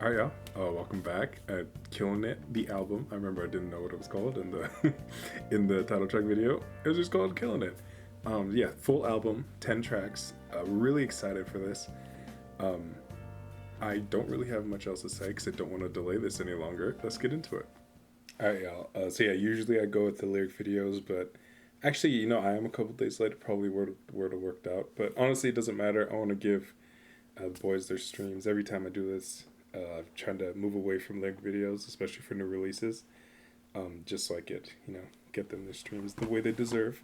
Alright, y'all. Welcome back at Killing It, the album. I remember I didn't know what it was called in the in the title track video. It was just called Killing It. Yeah, full album, 10 tracks. Really excited for this. I don't really have much else to say because I don't want to delay this any longer. Let's get into it. Alright, y'all. So yeah, usually I go with the lyric videos, but actually, I am a couple days late. Probably would have worked out. But honestly, it doesn't matter. I want to give the boys their streams every time I do this. I've tried to move away from lyric videos, especially for new releases, just so I get them their streams the way they deserve.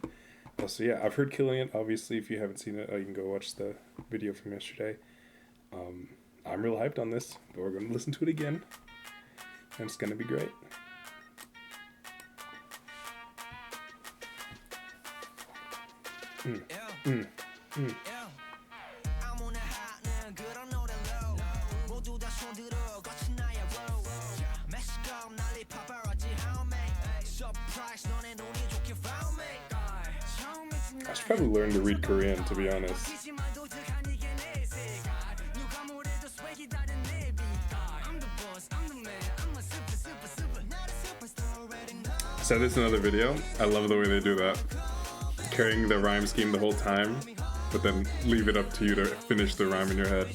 So yeah, I've heard Killing It. Obviously, if you haven't seen it, you can go watch the video from yesterday. I'm real hyped on this, but we're going to listen to it again, and it's going to be great. I should probably learn to read Korean, to be honest. So this is another video. I love the way they do that. Carrying the rhyme scheme the whole time, but then leave it up to you to finish the rhyme in your head.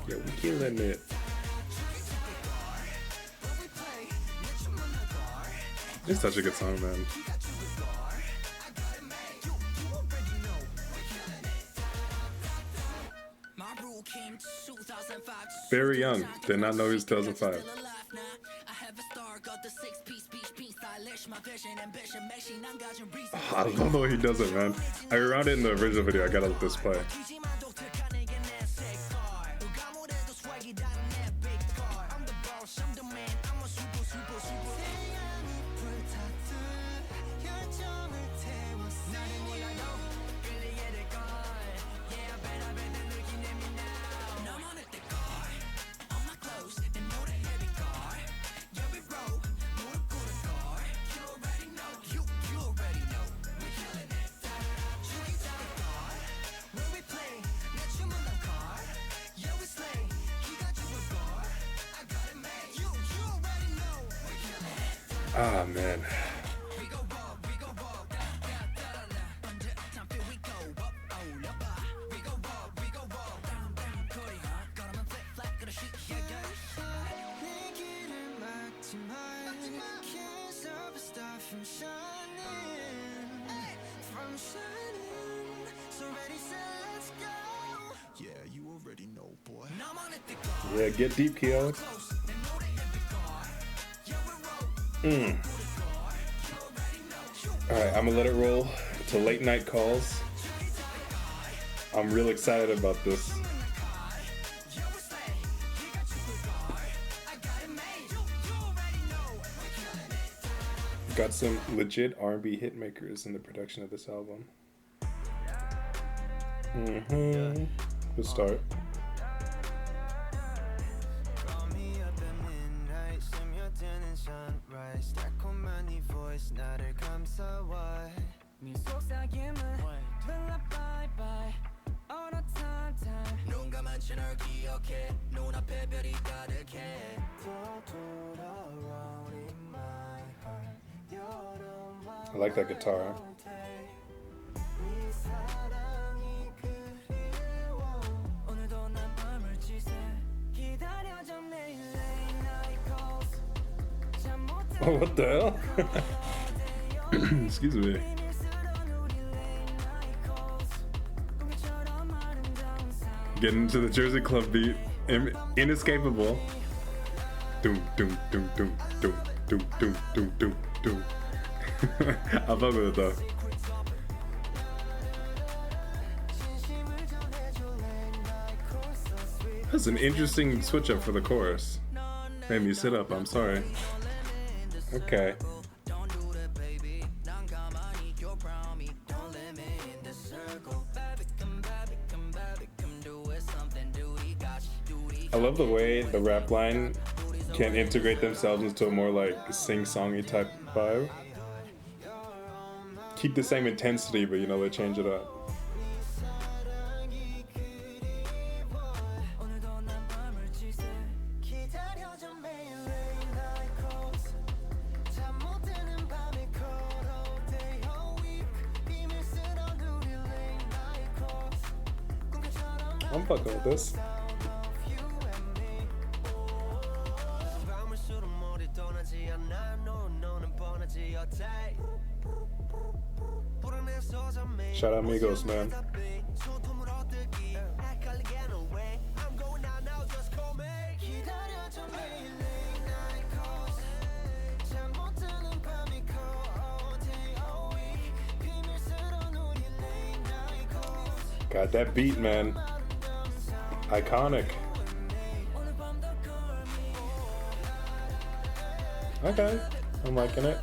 Yeah, we killing it. It's such a good song, man. Very young. Did not know he was 2005. Oh, I love the way he does it, man. I rewound it in the original video. I gotta let this play. Ah, man. Yeah, get deep, Kyo. Alright, I'm gonna let it roll to late night calls. I'm real excited about this. Got some legit R&B hit makers in the production of this album. Good start. I like that guitar. Oh, what the hell? Excuse me. Getting into the Jersey Club beat. Inescapable. Doom, doom, doom, doom, doom, doom, doom, doom, doom, doom. I fuck with it though. That's an interesting switch up for the chorus. Made me sit up, I'm sorry. Okay. I love the way the rap line can integrate themselves into a more like sing-songy type vibe. Keep the same intensity, but you know, they change it up. I'm fucking with this. Shout out amigos, man. Got that beat, man. Iconic. Okay, I'm liking it.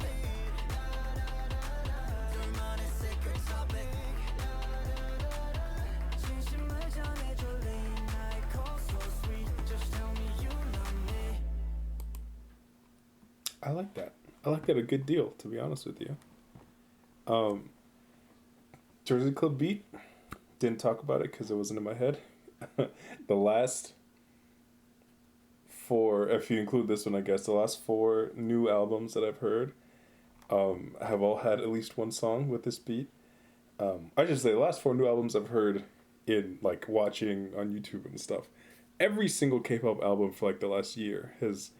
I like that. I like that a good deal, to be honest with you. Jersey Club beat. Didn't talk about it because it wasn't in my head. The last four, if you include this one, I guess, the last four new albums that I've heard have all had at least one song with this beat. I should say the last four new albums I've heard in like watching on YouTube and stuff. Every single K-pop album for like the last year has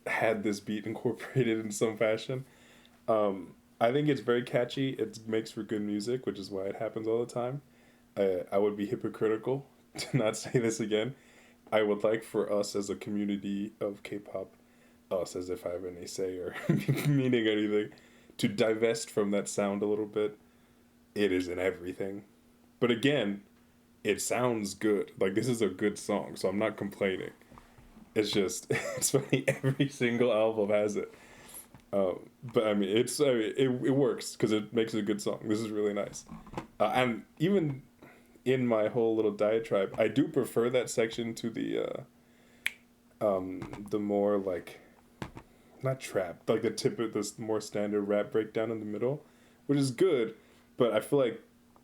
had this beat incorporated in some fashion. I think it's very catchy. It makes for good music, which is why it happens all the time. I would be hypocritical to not say this again. I would like for us as a community of K-pop, us as if I have any say or meaning anything, to divest from that sound a little bit. It is in everything. But again, it sounds good. Like, this is a good song, so I'm not complaining. It's just, it's funny, every single album has it. But I mean, it works because it makes it a good song. This is really nice. And even in my whole little diatribe, I do prefer that section to the more like, not trap, like the tip of this more standard rap breakdown in the middle, which is good, but I feel like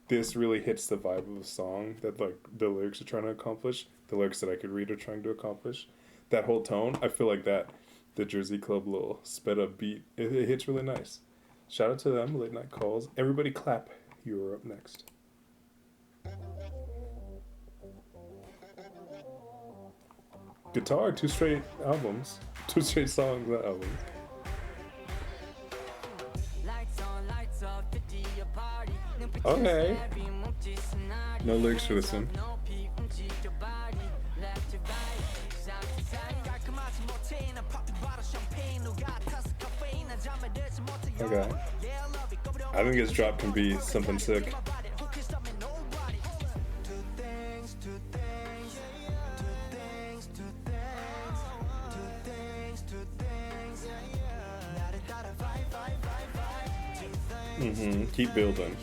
this really hits the vibe of the song that like the lyrics are trying to accomplish, the lyrics that I could read are trying to accomplish. That whole tone, I feel like that the Jersey Club little sped up beat, it hits really nice. Shout out to them, Late Night Calls. Everybody clap. You're up next. Guitar, two straight albums. Two straight songs, not albums. Okay. No lyrics for this one. Okay. I think his drop can be something sick. Keep building.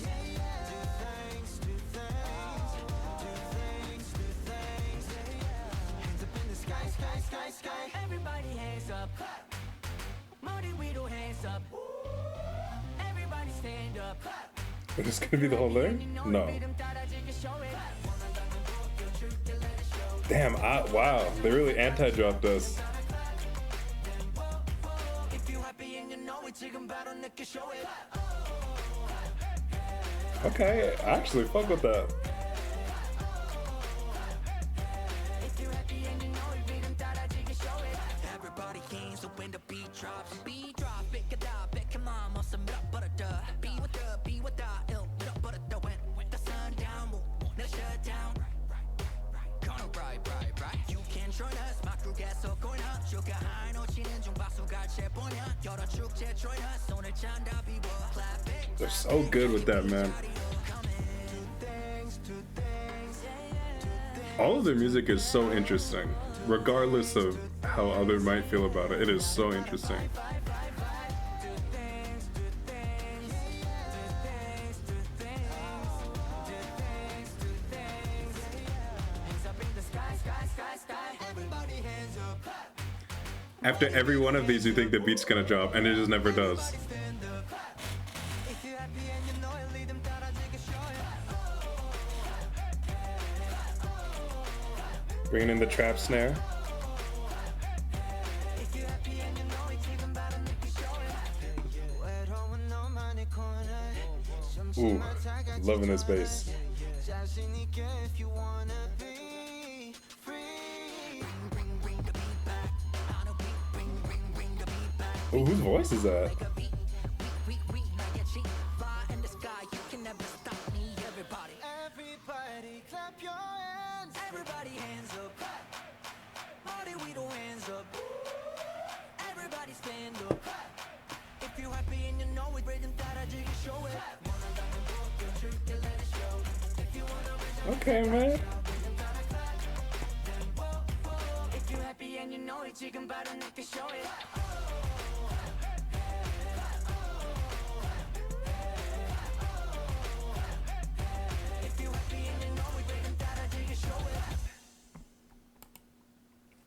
Everybody hands up. Up. Everybody stand up. Is this gonna be the whole thing? No. Damn, wow. They really anti-dropped us. Okay, I actually fuck with that. They're so good with that, man. All of their music is so interesting, regardless of how others might feel about it. It is so interesting. Everybody After every one of these, you think the beat's gonna drop, and it just never does. Bringing in the trap snare. Ooh, loving this bass. Ooh, whose voice is that? Okay, man.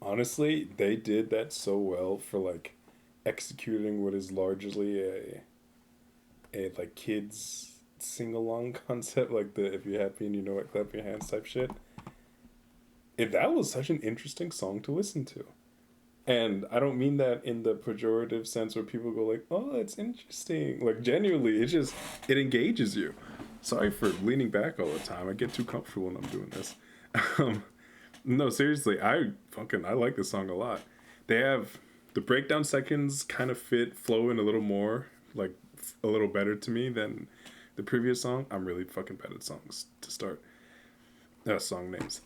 Honestly, they did that so well for like executing what is largely a like kids sing along concept, like the if you're happy and you know it, clap your hands type shit. If that was such an interesting song to listen to. And I don't mean that in the pejorative sense where people go like, oh, it's interesting. Like genuinely, it engages you. Sorry for leaning back all the time. I get too comfortable when I'm doing this. No, seriously, I like this song a lot. They have the breakdown seconds kind of flow in a little more, like a little better to me than the previous song. I'm really fucking bad at songs to start. Song names.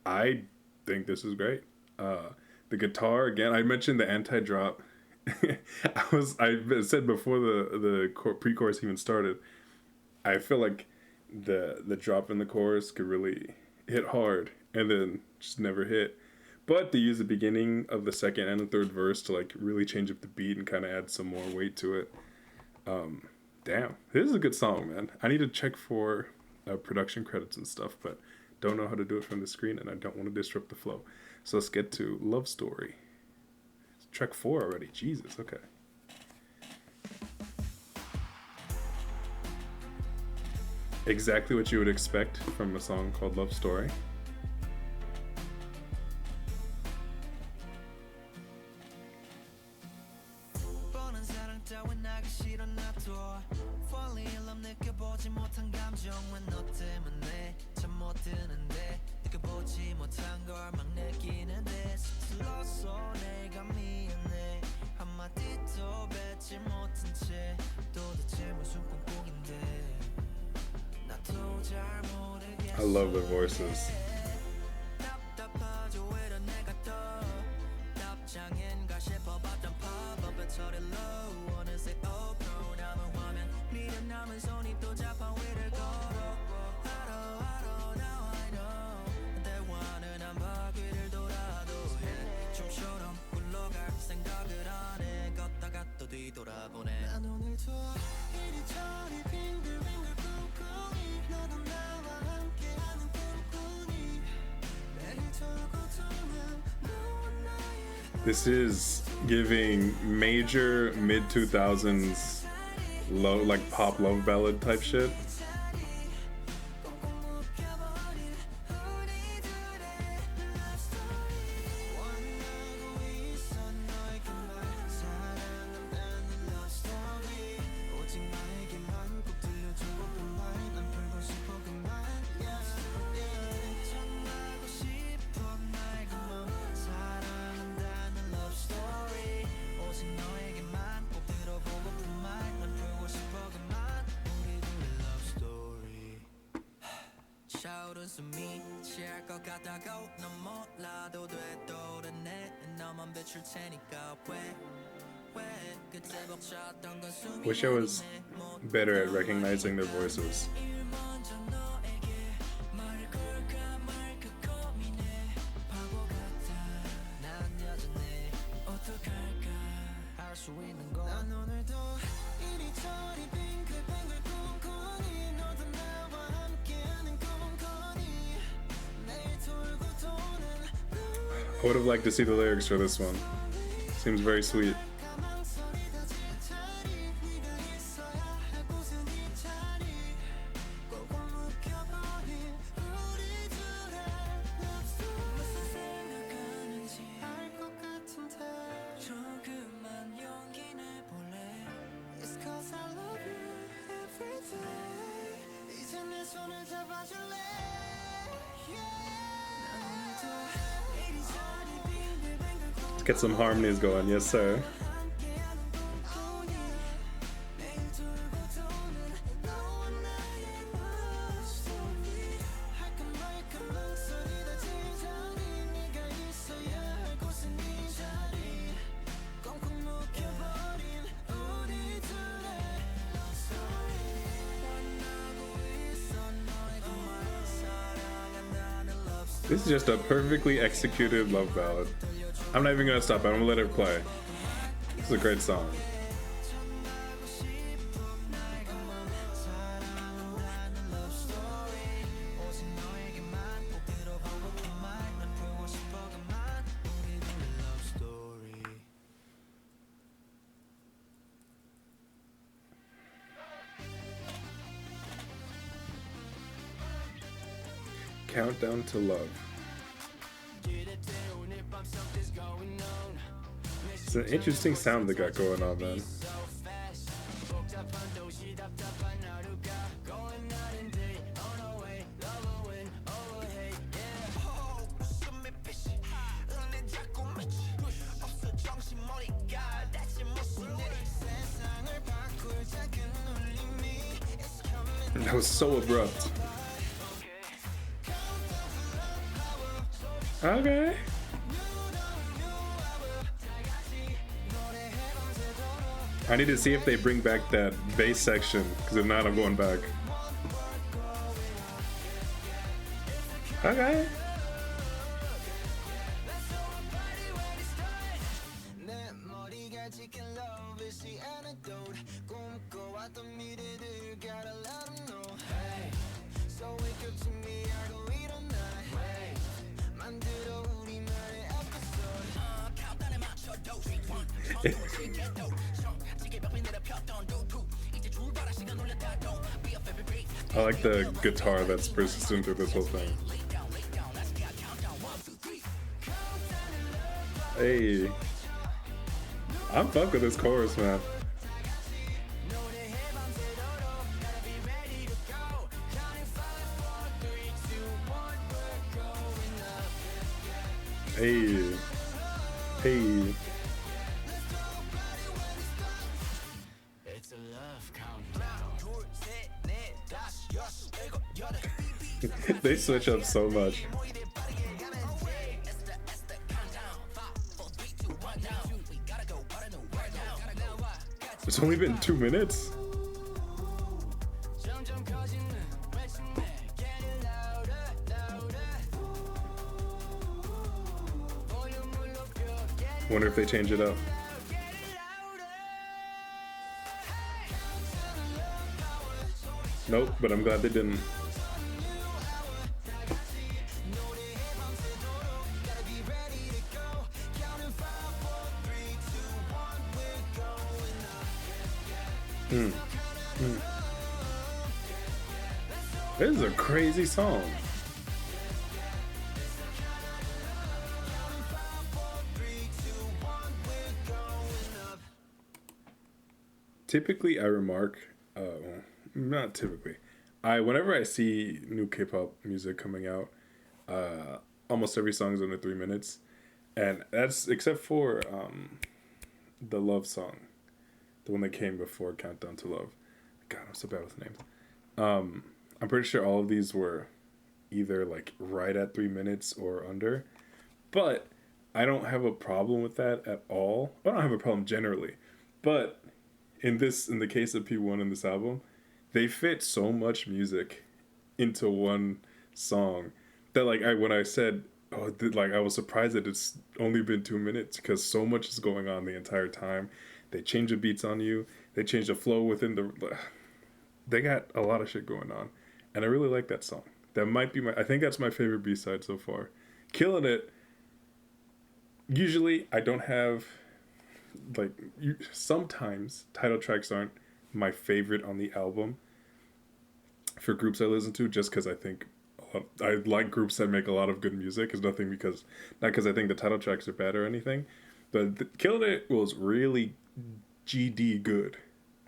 I think this is great. The guitar again. I mentioned the anti-drop. I said before the pre-chorus even started. I feel like the drop in the chorus could really hit hard and then just never hit. But they use the beginning of the second and the third verse to like really change up the beat and kind of add some more weight to it. Damn, this is a good song, man. I need to check for production credits and stuff, but don't know how to do it from the screen, and I don't want to disrupt the flow. So let's get to Love Story. It's track 4 already. Jesus, okay. Exactly what you would expect from a song called Love Story. I love their voices. This is giving major mid-2000s like pop love ballad type shit. Wish I was better at recognizing their voices. I would have liked to see the lyrics for this one. Seems very sweet. Let's get some harmonies going, yes sir. This is just a perfectly executed love ballad. I'm not even gonna stop. I'm gonna let it play. This is a great song. Countdown to Love. It's an interesting sound they got going on, man. That was so abrupt. Okay. I need to see if they bring back that bass section, because if not, I'm going back. Okay. I like the guitar that's persistent through this whole thing. Hey, I'm fuck with this chorus, man. Hey, hey. They switch up so much. It's only been 2 minutes. Wonder if they change it up. Nope, but I'm glad they didn't. This is a crazy song. Typically, I remark, not typically. Whenever I see new K-pop music coming out, almost every song is under 3 minutes, and that's except for the Love song, the one that came before Countdown to Love. God, I'm so bad with names. I'm pretty sure all of these were either like right at 3 minutes or under, but I don't have a problem with that at all. I don't have a problem generally, but in the case of P1 in this album, they fit so much music into one song that when I said, I was surprised that it's only been 2 minutes because so much is going on the entire time. They change the beats on you. They change the flow within they got a lot of shit going on. And I really like that song. That might be I think that's my favorite B-side so far. Killing It usually I don't have like sometimes title tracks aren't my favorite on the album for groups I listen to, just because I think I like groups that make a lot of good music. Is nothing because not because I think the title tracks are bad or anything, but Killin' It was really GD good.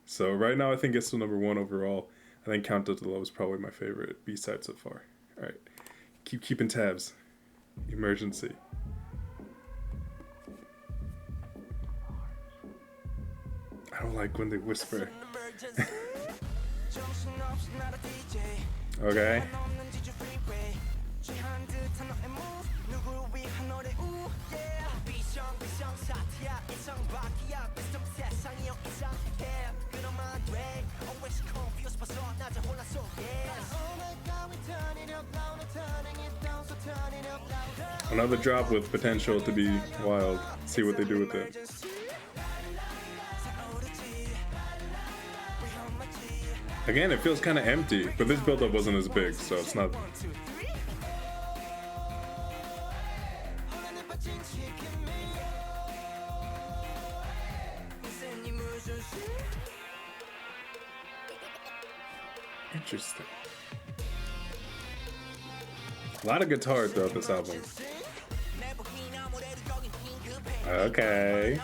So right now I think it's the number one overall. I think Count to the Low is probably my favorite B-side so far. All right, keeping tabs. Emergency. I don't like when they whisper. Okay. Another drop with potential to be wild. See what they do with it. Again, it feels kind of empty, but this build-up wasn't as big, so it's not... Interesting. A lot of guitar throughout this album. Okay.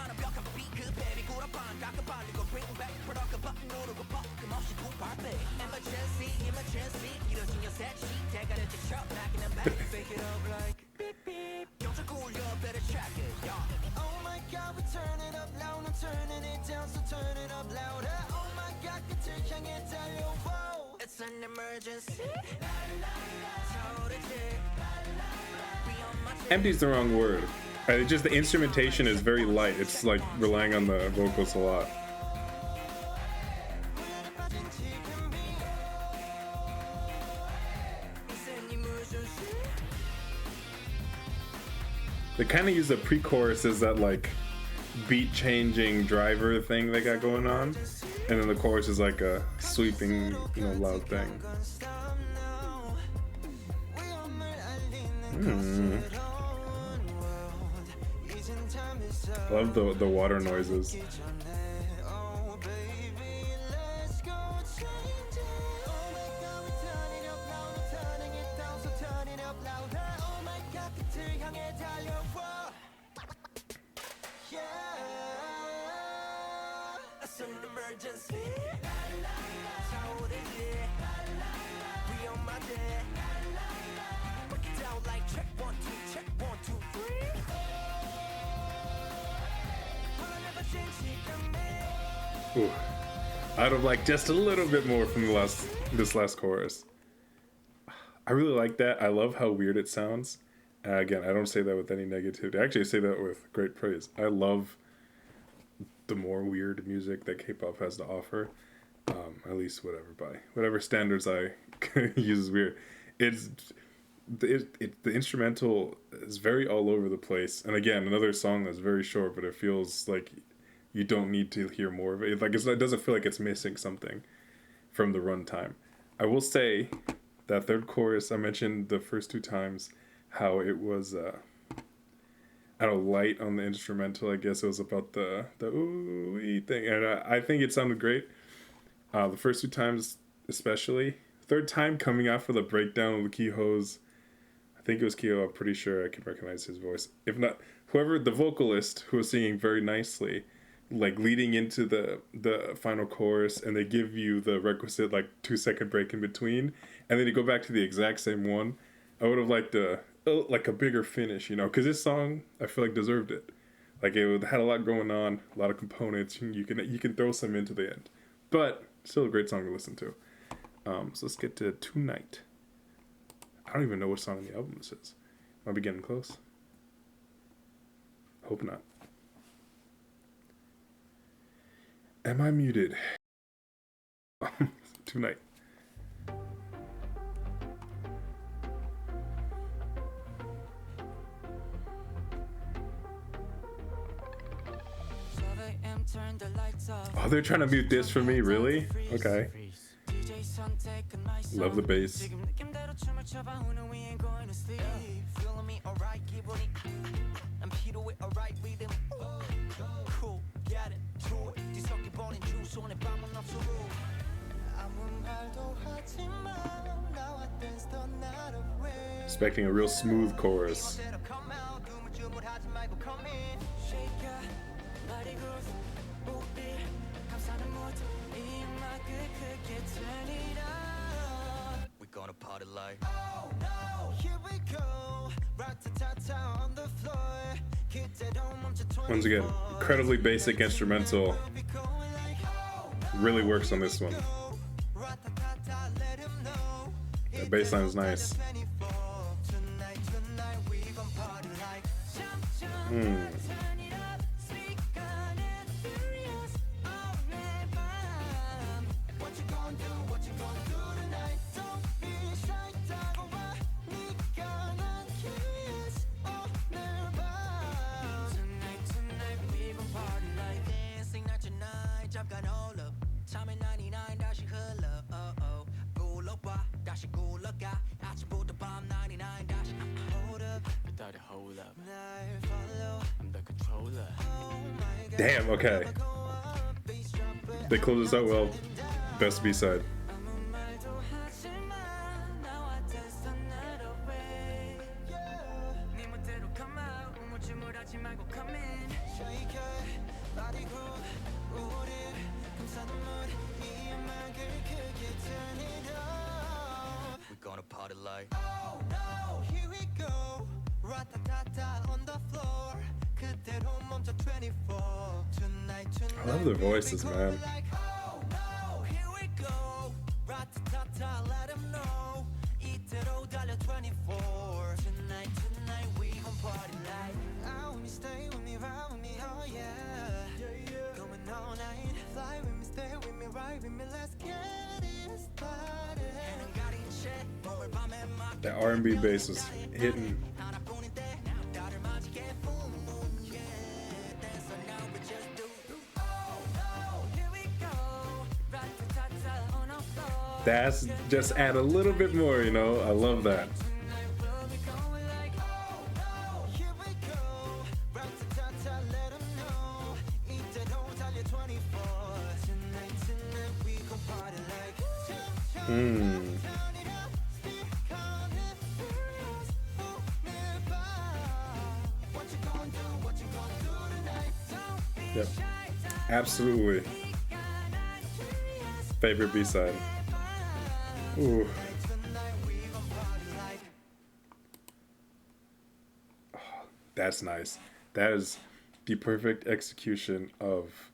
It's an emergency. Empty's the wrong word. Just the instrumentation is very light. It's like relying on the vocals a lot. They kind of use the pre-chorus as that like beat-changing driver thing they got going on, and then the chorus is like a sweeping, loud thing. Love the water noises. Ooh. I'd have liked just a little bit more from this last chorus. I really like that. I love how weird it sounds. Again, I don't say that with any negativity. I actually say that with great praise. I love the more weird music that K-pop has to offer. At least whatever standards I use is weird. The instrumental is very all over the place. And again, another song that's very short, but it feels like you don't need to hear more of it. It doesn't feel like it's missing something from the runtime. I will say that third chorus, I mentioned the first two times how it was light on the instrumental. I guess it was about the ooh thing, and I think it sounded great. The first two times especially. Third time coming after the breakdown of the Kiho's, I think it was Kiho, I'm pretty sure I can recognize his voice. If not, whoever, the vocalist who was singing very nicely, like leading into the final chorus, and they give you the requisite 2-second break in between, and then you go back to the exact same one. I would have liked a bigger finish, because this song I feel like deserved it. It had a lot going on, a lot of components. You can throw some into the end, but still a great song to listen to. So let's get to Tonight. I don't even know what song on the album this is. Might be getting close. Hope not. Am I muted? Tonight. Oh, they're trying to mute this for me, really? Okay. Love the bass. Expecting a real smooth chorus. We gonna party like, oh no, here we go. Rat-ta-ta-ta on the floor. Once again, incredibly basic instrumental. Really works on this one. The bass line is nice. Damn, okay. They close this out well. Best B-side. we gonna party like, oh no, here we go. Rat-ta-ta-ta on the floor. 그대로 멈춰 24. Tonight, I love their voices, man. like, oh no, here we go. Rat-ta-ta-ta, let 'em know. 이대로 달려 24. Tonight, we gon' party like, out with me, stay with me, ride with me, oh yeah. Going all night, fly with me, stay with me, ride with me, let's get it started. That R&B bass was hitting. That's just add a little bit more, you know. I love that. Yep. Absolutely. Favorite B-side. Ooh. Oh, that's nice. That is the perfect execution of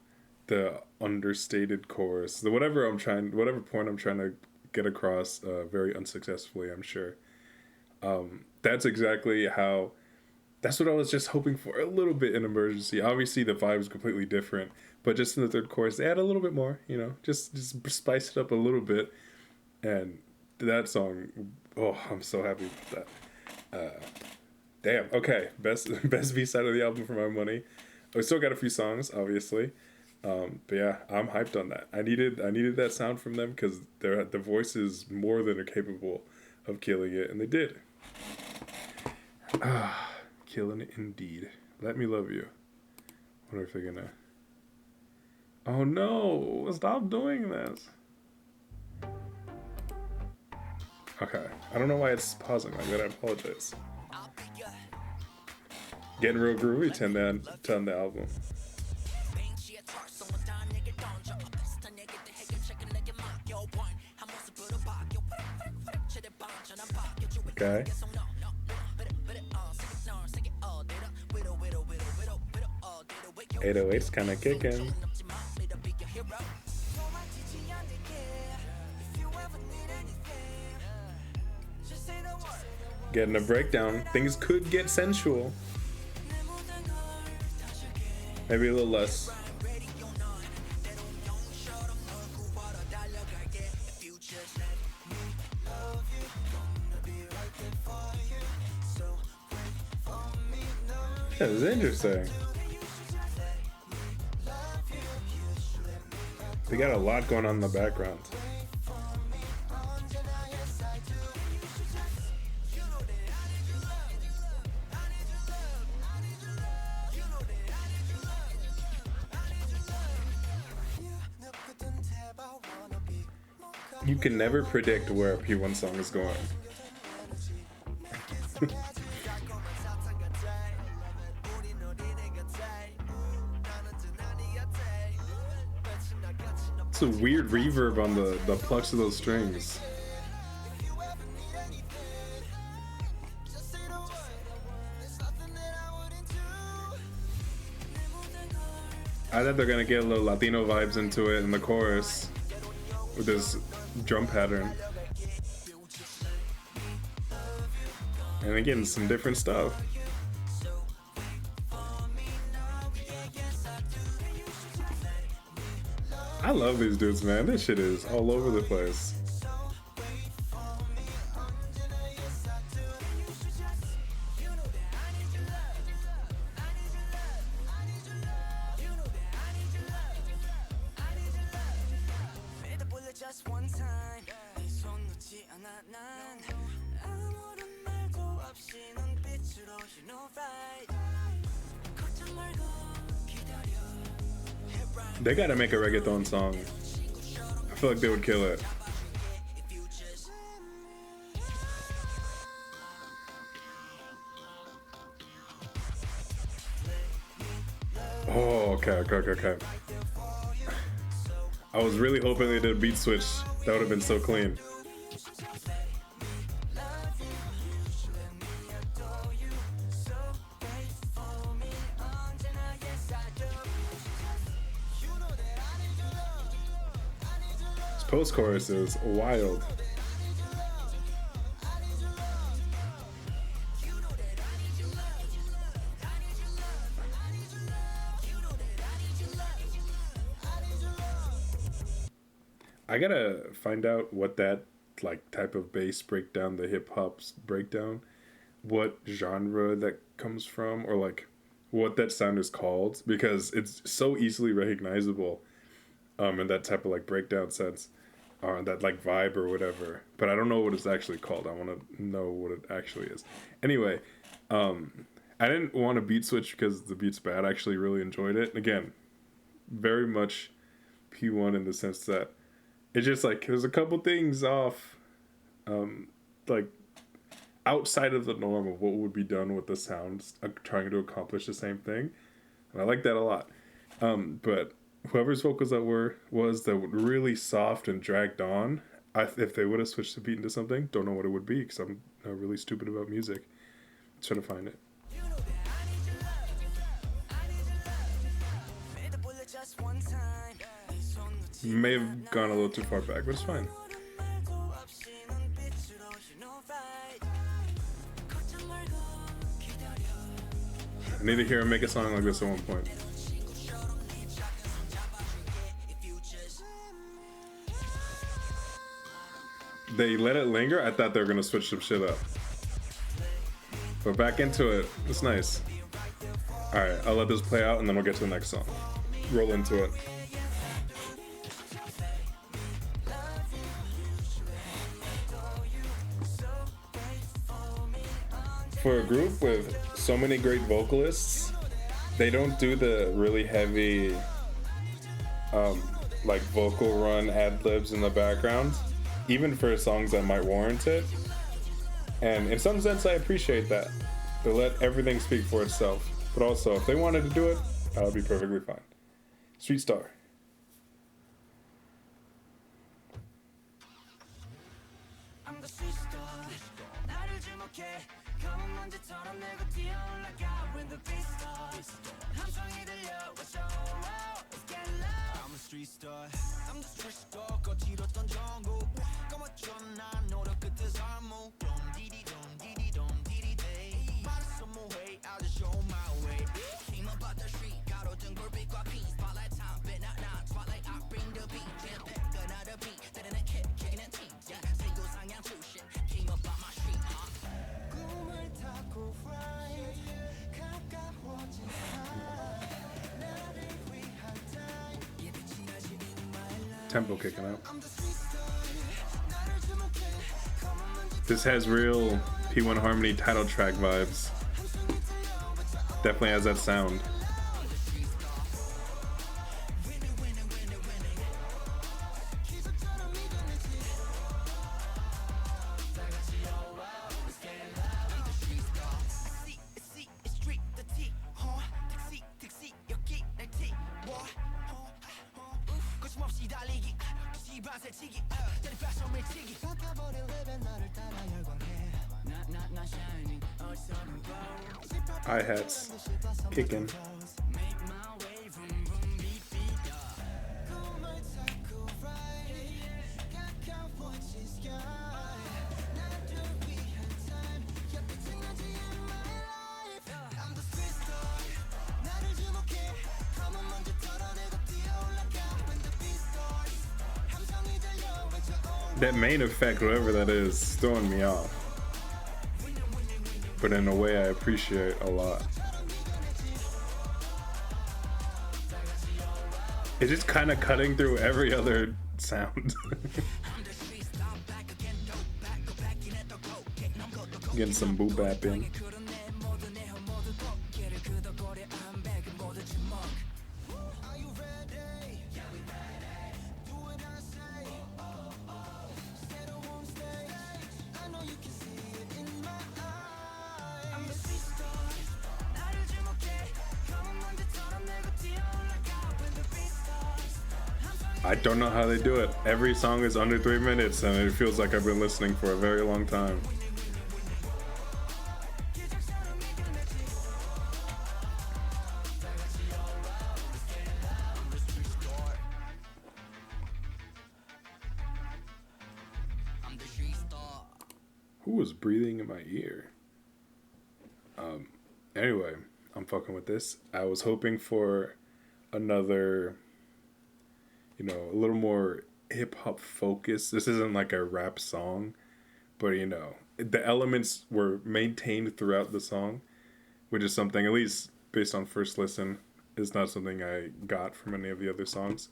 the understated chorus. Whatever point I'm trying to get across, very unsuccessfully, I'm sure. That's exactly how. That's what I was just hoping for a little bit in Emergency. Obviously, the vibe is completely different, but just in the third chorus, they add a little bit more. You know, just spice it up a little bit. And that song, oh, I'm so happy with that. Damn. Okay, best B side of the album for my money. We still got a few songs, obviously, but yeah, I'm hyped on that. I needed that sound from them because the voice is more than capable of killing it, and they did. Killing it indeed. Let Me Love You. Wonder if they're gonna. Oh no! Stop doing this. Okay, I don't know why it's pausing like that. I apologize. Getting real groovy to the album. Okay. 808's kind of kicking. Getting a breakdown. Things could get sensual. Maybe a little less. Yeah, this is interesting. They got a lot going on in the background. You can never predict where a P1 song is going. It's a weird reverb on the plucks of those strings. I thought they're gonna get a little Latino vibes into it in the chorus with this drum pattern. And again, some different stuff. I love these dudes, man. This shit is all over the place. They gotta make a reggaeton song. I feel like they would kill it. Oh, okay. I was really hoping they did a beat switch. That would have been so clean. Post chorus is wild. I gotta find out what that like type of bass breakdown, the hip hop's breakdown, what genre that comes from, or like what that sound is called, because it's so easily recognizable in that type of like breakdown sense. That like vibe or whatever, but I don't know what it's actually called. I want to know what it actually is. Anyway, I didn't want to beat switch because the beat's bad. I actually really enjoyed it. Again, very much P1 in the sense that it's just like there's a couple things off, like outside of the norm of what would be done with the sounds, trying to accomplish the same thing, and I like that a lot. But whoever's vocals that were really soft and dragged on. If they would have switched the beat into something, don't know what it would be because I'm really stupid about music. Let's try to find it. May have gone a little too far back, but it's fine. I need to hear him make a song like this at one point. They let it linger. I thought they were gonna switch some shit up, but back into it. It's nice. All right, I'll let this play out, and then we'll get to the next song. Roll into it. For a group with so many great vocalists, they don't do the really heavy, like vocal run ad-libs in the background. Even for songs that might warrant it. And in some sense, I appreciate that. They let everything speak for itself. But also, if they wanted to do it, that would be perfectly fine. Street Star. Street star. I'm the street star. 거칠었던 정보. 까맣던 난 노력 끝에 삶모. Don't diddy don't diddy day. 말했어 뭐해? I'll just show my way. Came up out the street. 가로등 불빛과 피. Spotlight top. Been out now. Spotlight I bring the beat. Jam pack another beat. 때리는 kick kicking a team. Yeah. 세고 상향 출신. Came up out my street. 꿈을 타고 fly. 가까워진 사람. 나를 위한 time. Tempo kicking out. This has real P1Harmony title track vibes. Definitely has that sound. Hi-hats kicking. That main effect, whatever that is throwing me off. But in a way I appreciate a lot. It's just kind of cutting through every other sound. Getting some boom bap in. I don't know how they do it. Every song is under 3 minutes and it feels like I've been listening for a very long time. Who was breathing in my ear? Anyway, I'm fucking with this. I was hoping for another, you know, a little more hip-hop focus. This isn't like a rap song, but you know, the elements were maintained throughout the song, which is something, at least based on first listen, is not something I got from any of the other songs,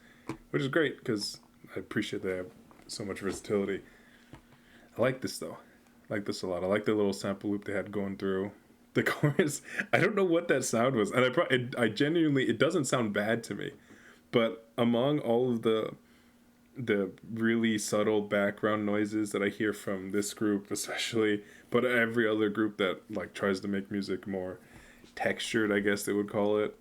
which is great because I appreciate they have so much versatility. I like this though. I like this a lot. I like the little sample loop they had going through the chorus. I don't know what that sound was, and I genuinely, it doesn't sound bad to me. But among all of the really subtle background noises that I hear from this group especially, but every other group that like tries to make music more textured, I guess they would call it,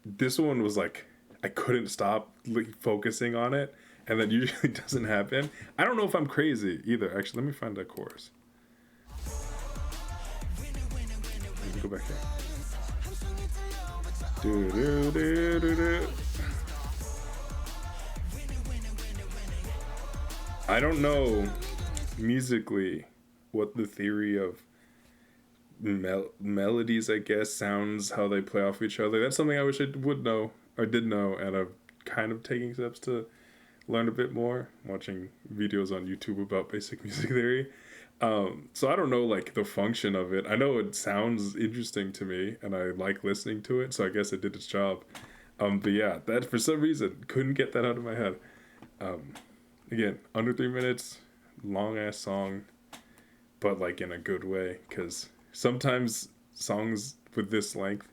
this one was like, I couldn't stop focusing on it, and that usually doesn't happen. I don't know if I'm crazy either. Actually, let me find that chorus. Let me go back here. Do, do, do, do, do. I don't know musically what the theory of melodies, I guess, sounds, how they play off each other. That's something I wish I would know, or did know, and I'm kind of taking steps to learn a bit more, watching videos on YouTube about basic music theory. So I don't know like the function of it. I know it sounds interesting to me and I like listening to it, so I guess it did its job. But yeah, that for some reason couldn't get that out of my head. Again, under 3 minutes, long ass song, but like in a good way, because sometimes songs with this length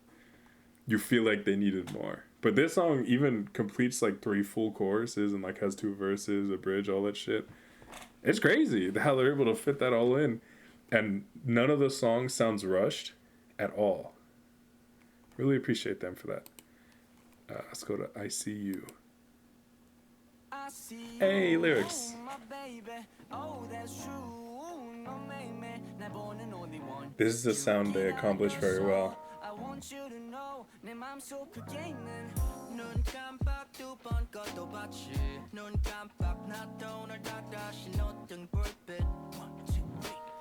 you feel like they needed more. But this song even completes like 3 full choruses and like has 2 verses, a bridge, all that shit. It's crazy how they're able to fit that all in. And none of the songs sounds rushed at all. Really appreciate them for that. Let's go to I See You. Hey, lyrics. This is the sound they accomplish very well. I want you to know 내 맘속 그게 있는 눈 깜빡 2번 것도 봤지 눈 깜빡 나도 오늘 다시 놓던 불빛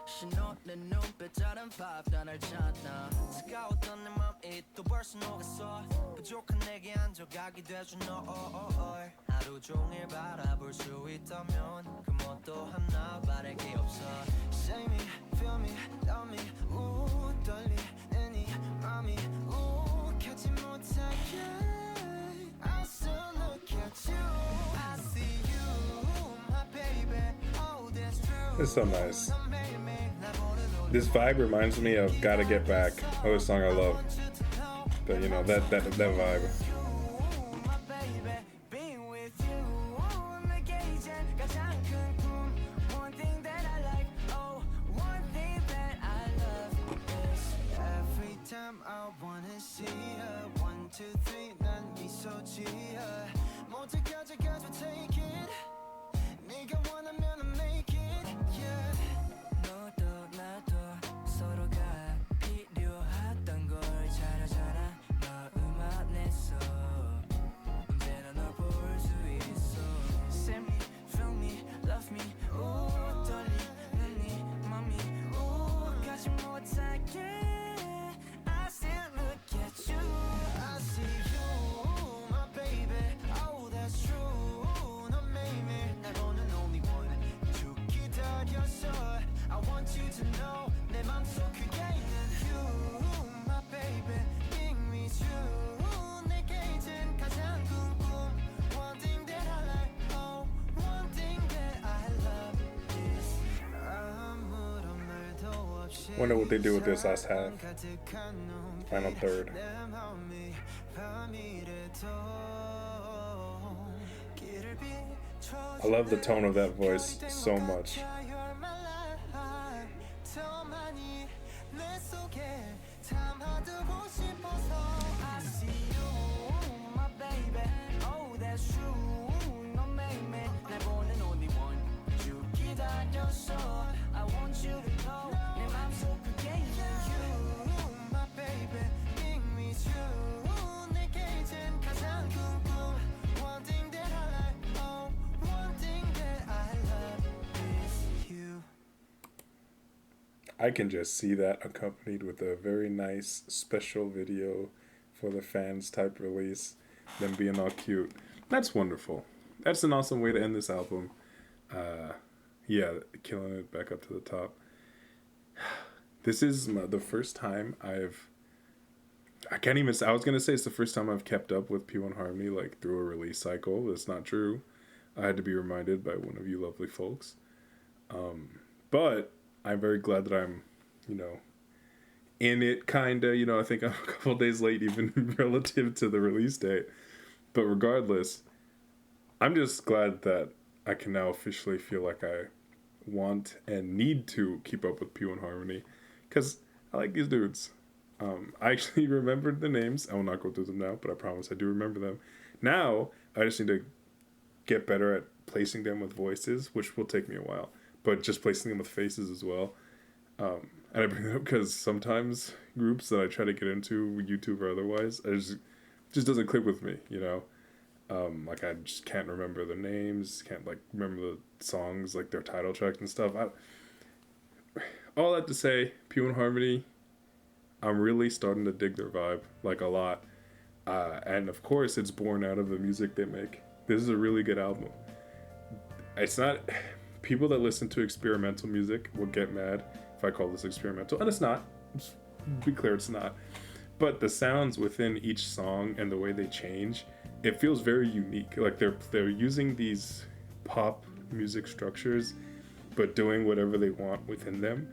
신호는 눈빛 다른 vibe 다 날 찾아 차가웠던 내 맘이 또 벌써 녹았어 부족한 내게 안져가게 돼준 너 하루 종일 바라볼 수 있다면 그 뭣도 하나 바랄 게 없어 Say me, feel me, love me 떨리는 이 맘이 캐지 못하게 I still look at you I see you, my baby Oh, that's true It's so nice. This vibe reminds me of Gotta Get Back, another song I love. But you know, that vibe. I wanna see her 1, 2, 3 난 미소 지어 모두 가져가줘 take it to know 내 맘속 그게 있는 you my baby bring me you 내게 이젠 가장 궁금 one thing that I like oh one thing that I love is 아무런 말도 없이 Wonder what they do with this last half. Final third. I love the tone of that voice so much. I want you to know 내 맘속 그게 you my baby bring me you 내게 이젠 가장 궁금 one thing that I like oh one thing that I love is you. I can just see that accompanied with a very nice special video for the fans type release, them being all cute. That's wonderful. That's an awesome way to end this album. Yeah, killing it back up to the top. This is the first time I can't even say, I was going to say it's the first time I've kept up with P1Harmony like through a release cycle. That's not true. I had to be reminded by one of you lovely folks. But I'm very glad that I'm, in it kind of, I think I'm a couple days late even relative to the release date. But regardless, I'm just glad that I can now officially feel like I want and need to keep up with P1Harmony because I like these dudes. I actually remembered the names. I will not go through them now, but I promise I do remember them. Now, I just need to get better at placing them with voices, which will take me a while, but just placing them with faces as well. And I bring it up because sometimes groups that I try to get into, YouTube or otherwise, it just doesn't click with me, like I just can't remember the names, can't like remember the songs, like their title tracks and stuff. All that to say, P1Harmony, I'm really starting to dig their vibe like a lot, and of course it's born out of the music they make. This is a really good album. It's not, people that listen to experimental music will get mad if I call this experimental, and it's not. Just be clear, it's not. But the sounds within each song and the way they change, it feels very unique. Like they're using these pop music structures, but doing whatever they want within them,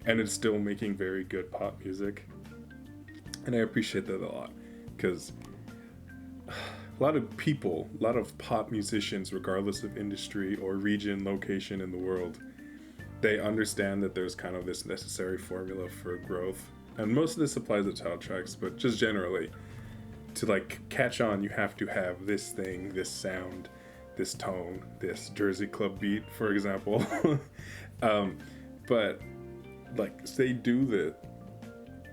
and it's still making very good pop music. And I appreciate that a lot, because a lot of people, a lot of pop musicians, regardless of industry or region, location in the world, they understand that there's kind of this necessary formula for growth. And most of this applies to title tracks, but just generally, to like catch on, you have to have this thing, this sound, this tone, this Jersey Club beat, for example. But like they do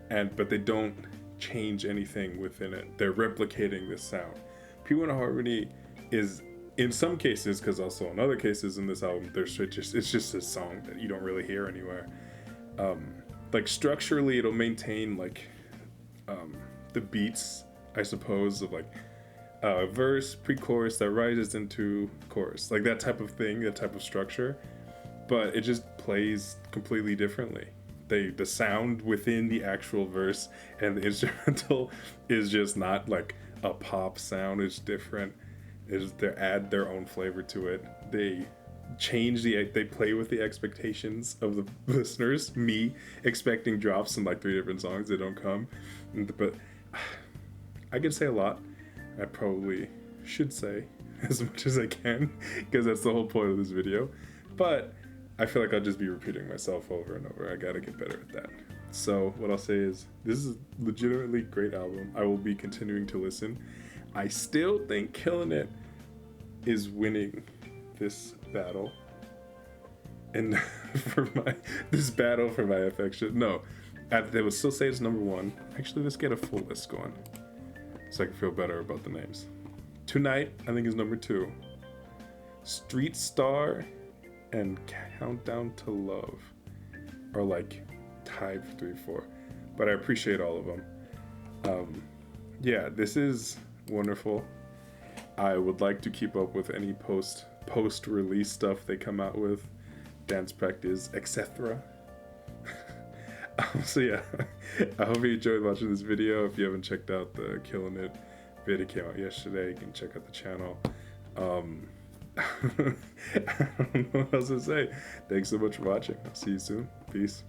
that, but they don't change anything within it. They're replicating this sound. P1Harmony is, in some cases, because also in other cases in this album, it's just a song that you don't really hear anywhere. Like structurally, it'll maintain like the beats, I suppose, of like verse, pre-chorus that rises into chorus, like that type of thing, that type of structure. But it just plays completely differently. The sound within the actual verse and the instrumental is just not like a pop sound. It's different. They add their own flavor to it. They play with the expectations of the listeners. Me expecting drops in like 3 different songs that don't come, but I can say a lot. I probably should say as much as I can, because that's the whole point of this video. But I feel like I'll just be repeating myself over and over. I gotta get better at that. So what I'll say is, this is a legitimately great album. I will be continuing to listen. I still think Killing It is winning this battle. And this battle for my affection. No, they would still say it's number 1. Actually, let's get a full list going, so I can feel better about the names. Tonight, I think, is number 2. Street Star and Countdown to Love are like tied for 3, 4. But I appreciate all of them. Yeah, this is wonderful. I would like to keep up with any post-release stuff they come out with, dance practice, etc. So yeah, I hope you enjoyed watching this video. If you haven't checked out the Killing It video, came out yesterday, you can check out the channel. I don't know what else to say. Thanks so much for watching. I'll see you soon. Peace.